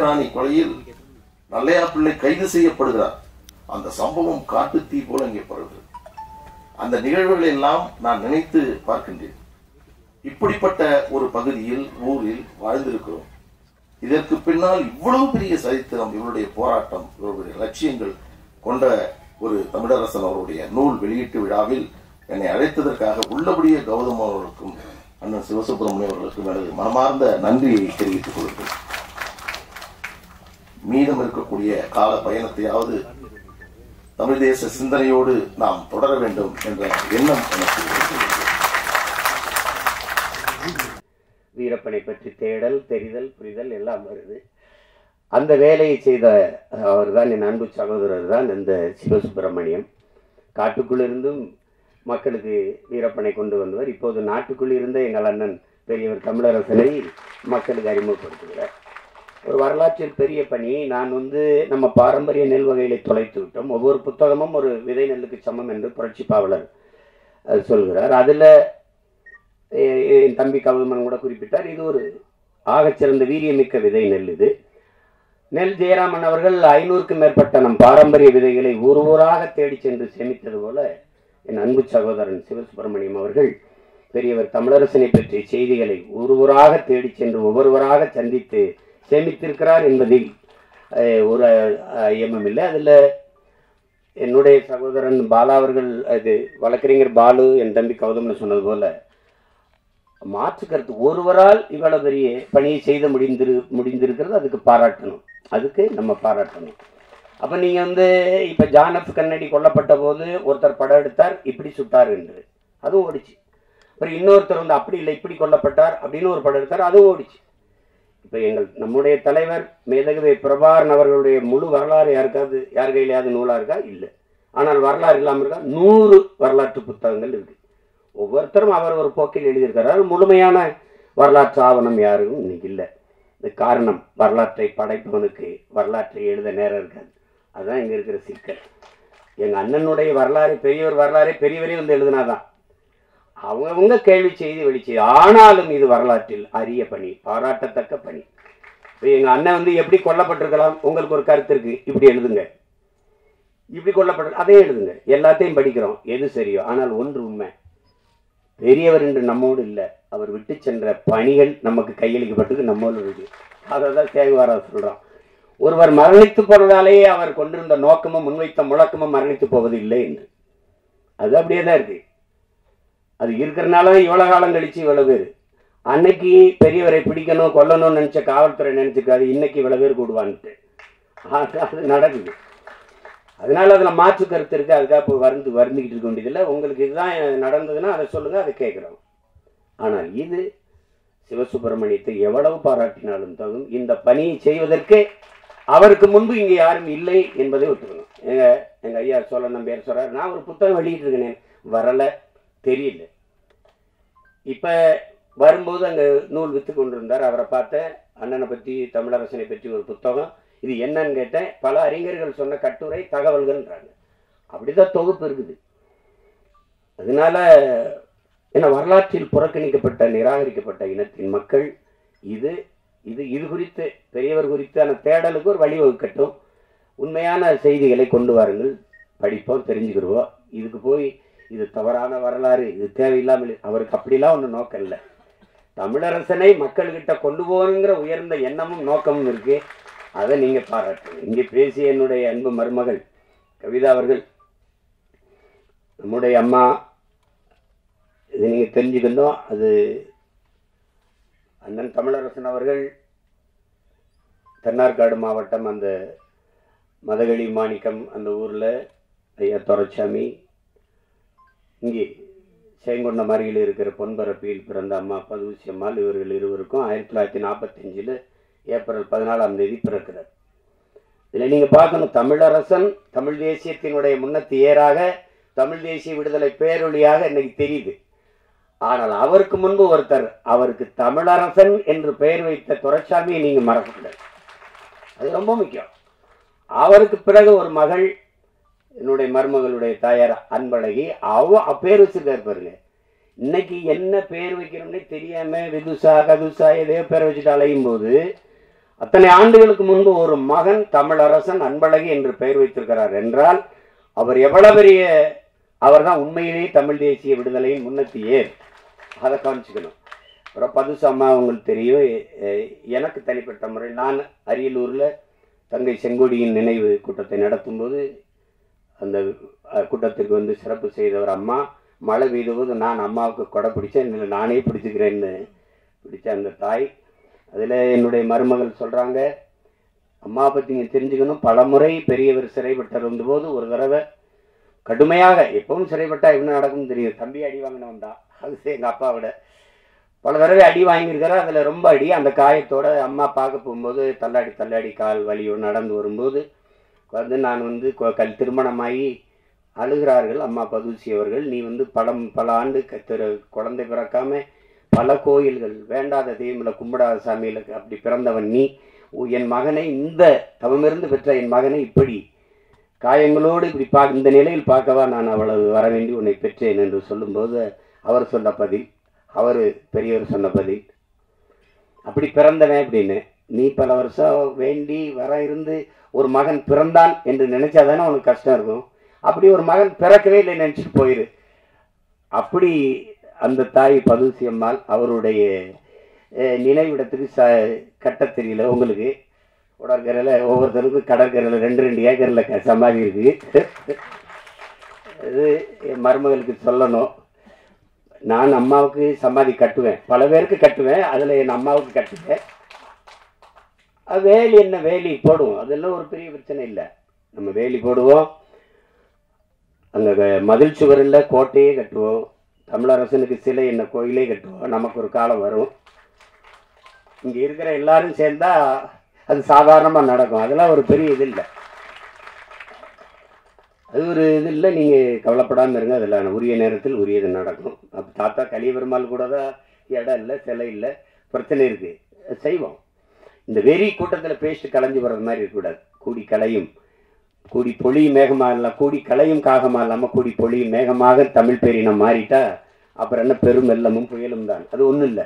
ராணி கொலையில் நல்லையா பிள்ளை கைது செய்யப்படுகிறார். அந்த சம்பவம் காட்டு தீ போல இங்கே பரவுகிறது. அந்த நிகழ்வுகளை எல்லாம் நான் நினைத்து பார்க்கின்றேன். இப்படிப்பட்ட ஒரு பகுதியில் ஊரில் வாழ்ந்திருக்கிறோம். இதற்கு பின்னால் இவ்வளவு பெரிய சரித்திரம், இவருடைய போராட்டம், இவருடைய லட்சியங்கள் கொண்ட ஒரு தமிழரசன் அவருடைய நூல் வெளியீட்டு விழாவில் என்னை அழைத்ததற்காக உள்ளபடியே கௌதம் அவர்களுக்கும் அண்ணன் சிவசுப்பிரமணியம் அவர்களுக்கும் எனது மனமார்ந்த நன்றியை தெரிவித்துக் கொள்கிறேன். மீதம் இருக்கக்கூடிய கால பயணத்தையாவது தமிழ் தேச சிந்தனையோடு நாம் தொடர வேண்டும் என்ற எண்ணம் எனக்கு. வீரப்பனை பற்றி தேடல், தெரிதல், புரிதல் எல்லாம் வருது. அந்த வேலையை செய்த அவர் தான் என் அன்பு சகோதரர் தான் இந்த சிவசுப்பிரமணியம். காட்டுக்குள்ளிருந்தும் மக்களுக்கு வீரப்பனை கொண்டு வந்தவர். இப்போது நாட்டுக்குள் இருந்த எங்கள் அண்ணன் பெரியவர் தமிழரசனை மக்களுக்கு அறிமுகப்படுத்துகிறார். ஒரு வரலாற்றில் பெரிய பணி. நான் நம்ம பாரம்பரிய நெல் வகைகளை தொலைத்து விட்டோம். ஒவ்வொரு புத்தகமும் ஒரு விதை நெல்லுக்கு சமம் என்று புரட்சி பாவலர் சொல்கிறார். அதில் என் தம்பி கவுதமன் கூட குறிப்பிட்டார். இது ஒரு ஆகச்சிறந்த வீரியமிக்க விதை நெல். இது நெல் ஜெயராமன் அவர்கள் 500க்கும் மேற்பட்ட நம் பாரம்பரிய விதைகளை ஊர் ஊராக தேடி சென்று சேமித்தது போல என் அன்பு சகோதரன் சிவசுப்பிரமணியம் அவர்கள் பெரியவர் தமிழரசனை பற்றிய செய்திகளை ஊர் ஊராக தேடி சென்று ஒவ்வொருவராக சந்தித்து சேமித்திருக்கிறார் என்பதில் ஒரு ஐயமும் இல்லை. அதில் என்னுடைய சகோதரன் பாலா அவர்கள், அது வழக்கறிஞர் பாலு, என் தம்பி கௌதம்னு சொன்னது போல மாற்று கருத்து ஒருவரால் இவ்வளவு பெரிய பணியை செய்த முடிந்திருக்கிறது. அதுக்கு பாராட்டணும், அதுக்கு நம்ம பாராட்டணும். அப்போ நீங்கள் இப்போ ஜான் எஃப் கென்னடி கொல்லப்பட்ட போது ஒருத்தர் படம் எடுத்தார், இப்படி சுட்டார் என்று, அதுவும் ஓடிச்சு. அப்புறம் இன்னொருத்தர் அப்படி இல்லை இப்படி கொல்லப்பட்டார் அப்படின்னு ஒரு படம் எடுத்தார், அதுவும் ஓடிச்சு. இப்போ நம்முடைய தலைவர் மேதகவே பிரபாகரன் அவர்களுடைய முழு வரலாறு யார் கையிலையாவது நூலாக இருக்கா? இல்லை. ஆனால் வரலாறு இல்லாமல் இருக்கா? 100 வரலாற்று புத்தகங்கள் இருக்கு. ஒவ்வொருத்தரும் அவர் ஒரு போக்கில் எழுதியிருக்கிறார். முழுமையான வரலாற்று ஆவணம் யாரும் இன்னைக்கு இல்லை. இது காரணம், வரலாற்றை படைப்பவனுக்கு வரலாற்றை எழுத நேரம் இருக்காது. அதுதான் இங்கே இருக்கிற சிக்கல். எங்கள் அண்ணனுடைய வரலாறு, பெரியவர் வரலாறு பெரியவரே எழுதினாதான். அவங்கவுங்க கேள்வி செய்தி வெளிச்சு. ஆனாலும் இது வரலாற்றில் அரிய பணி, பாராட்டத்தக்க பணி. இப்போ எங்கள் அண்ணன் எப்படி கொல்லப்பட்டிருக்கலாம், உங்களுக்கு ஒரு கருத்து இருக்கு, இப்படி எழுதுங்க. இப்படி கொல்லப்பட்டு அதே எழுதுங்க. எல்லாத்தையும் படிக்கிறோம், எது சரியோ. ஆனால் ஒன்று உண்மை, பெரியவர் என்று நம்மோடு இல்லை, அவர் விட்டு சென்ற பணிகள் நமக்கு கையளிக்கப்பட்டது நம்மோடு இருக்கு. அதை தான் தேங்குவாரா சொல்கிறான். ஒருவர் மரணித்து போனதாலேயே அவர் கொண்டிருந்த நோக்கமும் முன்வைத்த முழக்கமும் மரணித்து போவது இல்லை என்று. அது அப்படியே தான் இருக்கு. அது இருக்கிறனால இவ்வளோ காலம் கழிச்சு இவ்வளோ பேர். அன்னைக்கு பெரியவரை பிடிக்கணும் கொல்லணும்னு நினச்ச காவல்துறை நினச்சிக்காது, இன்னைக்கு இவ்வளோ பேர் கூடுவான்ட்டு. அது நடக்குது. அதனால அதில் மாற்று கருத்து இருக்குது. அதுக்காக இப்போ வருந்துக்கிட்டு இருக்க வேண்டியதில்லை. உங்களுக்கு இதுதான் நடந்ததுன்னா அதை சொல்லுங்கள், அதை கேட்குறோம். ஆனால் இது சிவசுப்பிரமணியத்தை எவ்வளவு பாராட்டினாலும் தகும். இந்த பணியை செய்வதற்கு அவருக்கு முன்பு இங்கே யாரும் இல்லை என்பதை ஒத்துக்கணும். எங்கள் ஐயா சொல்ல நம்பியார் சொல்கிறார், நான் ஒரு புத்தகம் வெளியிட்டிருக்கேன், வரலை, தெரியல. இப்போ வரும்போது அங்கே நூல் விற்று கொண்டு இருந்தார். அவரை பார்த்தேன், அண்ணனை பற்றி தமிழரசனை பற்றி ஒரு புத்தகம், இது என்னன்னு கேட்டேன். பல அறிஞர்கள் சொன்ன கட்டுரை தகவல்கள்ன்றாங்க. அப்படிதான் தொகுப்பு இருக்குது. அதனால என்ன, வரலாற்றில் புறக்கணிக்கப்பட்ட நிராகரிக்கப்பட்ட இனத்தின் மக்கள் இது இது இது குறித்து பெரியவர் குறித்தான தேடலுக்கு ஒரு வழிவகுக்கட்டும். உண்மையான செய்திகளை கொண்டு வாருங்கள், படிப்போம், தெரிஞ்சுக்கிடுவோம். இதுக்கு போய் இது தவறான வரலாறு, இது தேவையில்லாமல், அவருக்கு அப்படிலாம் ஒன்றும் நோக்கம் இல்லை. தமிழரசனை மக்கள்கிட்ட கொண்டு போகணுங்கிற உயர்ந்த எண்ணமும் நோக்கமும் இருக்கு. அதை நீங்கள் பாராட்டுங்க. இங்கே பேசிய என்னுடைய அன்பு மருமகள் கவிதா அவர்கள், நம்முடைய அம்மா, இது நீங்கள் தெரிஞ்சுக்கணும். அது அண்ணன் தமிழரசன் அவர்கள் தென்னார்காடு மாவட்டம் அந்த மதகளி மாணிக்கம் அந்த ஊரில் ஐயா துரைச்சாமி, இங்கே சேங்கொண்டம் அருகில் இருக்கிற பொன்பரப்பியில் பிறந்த அம்மா பதுவுசி அம்மாள், இவர்கள் இருவருக்கும் 1945 ஏப்ரல் 14 பிறக்கிறார். இதில் நீங்கள் பார்க்கணும், தமிழரசன் தமிழ் தேசியத்தினுடைய முன்னத்து ஏறாக தமிழ் தேசிய விடுதலை பேரொழியாக இன்னைக்கு தெரியுது. ஆனால் அவருக்கு முன்பு ஒருத்தர், அவருக்கு தமிழரசன் என்று பெயர் வைத்த துரைசாமியை நீங்கள் மறக்கக்கூடாது. அது ரொம்ப முக்கியம். அவருக்கு பிறகு ஒரு மகள், என்னுடைய மருமகளுடைய தாயார் அன்பழகி, பேர் வச்சுருக்காரு பாருங்க. இன்னைக்கு என்ன பேர் வைக்கணும்னே தெரியாம விதுசா கதுசா எதையோ பேர் வச்சுட்டு அலையும் போது அத்தனை ஆண்டுகளுக்கு முன்பு ஒரு மகன் தமிழரசன் அன்பழகி என்று பெயர் வைத்திருக்கிறார் என்றால் அவர் எவ்வளவு பெரிய, அவர் தான் உண்மையிலேயே தமிழ் தேசிய விடுதலையின் முன்னத்தியே. அதை கவனிச்சுக்கணும். அப்புறம் பதுசம்மா உங்களுக்கு தெரியும், எனக்கு தனிப்பட்ட முறை நான் அரியலூரில் தங்கை செங்கோடியின் நினைவு கூட்டத்தை நடத்தும்போது அந்த கூட்டத்திற்கு வந்து சிறப்பு செய்தவர் அம்மா. மழை பெய்தபோது நான் அம்மாவுக்கு கொடை பிடிச்சேன், இல்லை நானே பிடிச்சிக்கிறேன்னு பிடிச்ச அந்த தாய். அதில் என்னுடைய மருமகள் சொல்கிறாங்க, அம்மாவை பற்றி நீங்கள் தெரிஞ்சுக்கணும், பல முறை பெரியவர் சிறைப்பட்டார் வந்தபோது ஒரு தடவை கடுமையாக, எப்பவும் சிறைப்பட்டா என்ன நடக்கும்னு தெரியும், தம்பி அடி வாங்கினவன் தான், அது எங்கள் அப்பாவோட பல தடவை அடி வாங்கியிருக்காரு. அதில் ரொம்ப அடி. அந்த காயத்தோடு அம்மா பார்க்க போகும்போது தள்ளாடி தள்ளாடி கால் வலியோடு நடந்து வரும்போது வந்து நான் வந்து திருமணமாகி அழுகிறார்கள் அம்மா பதுசி அவர்கள். நீ வந்து பல ஆண்டு குழந்தை பிறக்காம பல கோயில்கள் வேண்டாத தெய்வங்களை கும்பிடாத சாமியில் அப்படி பிறந்தவன் நீ, என் மகனை இந்த தவமிருந்து பெற்ற என் மகனை இப்படி காயங்களோடு இப்படி இந்த நிலையில் பார்க்கவா நான் அவ்வளவு வர வேண்டி உன்னை பெற்றேன் என்று சொல்லும்போது அவர் சொன்ன பதில், அவர் பெரியவர் சொன்ன பதில், அப்படி பிறந்தவன் அப்படின்னு. நீ பல வருஷம் வேண்டி வர இருந்து ஒரு மகன் பிறந்தான் என்று நினைச்சாதானே உனக்கு கஷ்டம் இருக்கும். அப்படி ஒரு மகன் பிறக்கவே இல்லை நினைச்சிட்டு போயிரு. அப்படி அந்த தாய் பதுசி அம்மாள் அவருடைய நினைவிடத்துக்கு கட்ட தெரியல உங்களுக்கு. உடற்கரையில் ஒவ்வொருத்தருக்கும் கடற்கரையில் 2 ஏக்கரில் சமாதி இருக்கு. இது என் மருமகளுக்கு சொல்லணும். நான் அம்மாவுக்கு சமாதி கட்டுவேன், பல பேருக்கு கட்டுவேன், அதில் என் அம்மாவுக்கு கட்டுவேன். வேலி என்ன வேலி போடுவோம், அதெல்லாம் ஒரு பெரிய பிரச்சனை இல்லை. நம்ம வேலி போடுவோம், அங்கே மதில் சுவரில் கோட்டையே கட்டுவோம், தமிழரசனுக்கு சிலை என்ன கோயிலே கட்டுவோம். நமக்கு ஒரு காலம் வரும், இங்கே இருக்கிற எல்லாரும் சேர்ந்தா அது சாதாரணமாக நடக்கும். அதெல்லாம் ஒரு பெரிய இது இல்லை, அது ஒரு இது இல்லை. நீங்கள் கவலைப்படாமல் இருங்க, அதில் உரிய நேரத்தில் உரியது நடக்கும். அப்போ தாத்தா கலியபெருமாள் கூட தான் இடம் இல்லை, சிலை இல்லை, பிரச்சனை இருக்குது, செய்வோம். இந்த வெறி கூட்டத்தில் பேசிட்டு கலைஞ்சு வர்றது மாதிரி இருக்கக்கூடாது. கூடி கலையும் கூடி பொழியும் மேகமாக இல்லாமல், கூடி கலையும் காகமாக இல்லாமல் கூடி பொழியும் மேகமாக தமிழ் பேரினம் மாறிட்டா அப்புறம் என்ன பெரும் வெள்ளமும் புயலும் தான். அது ஒன்றும் இல்லை.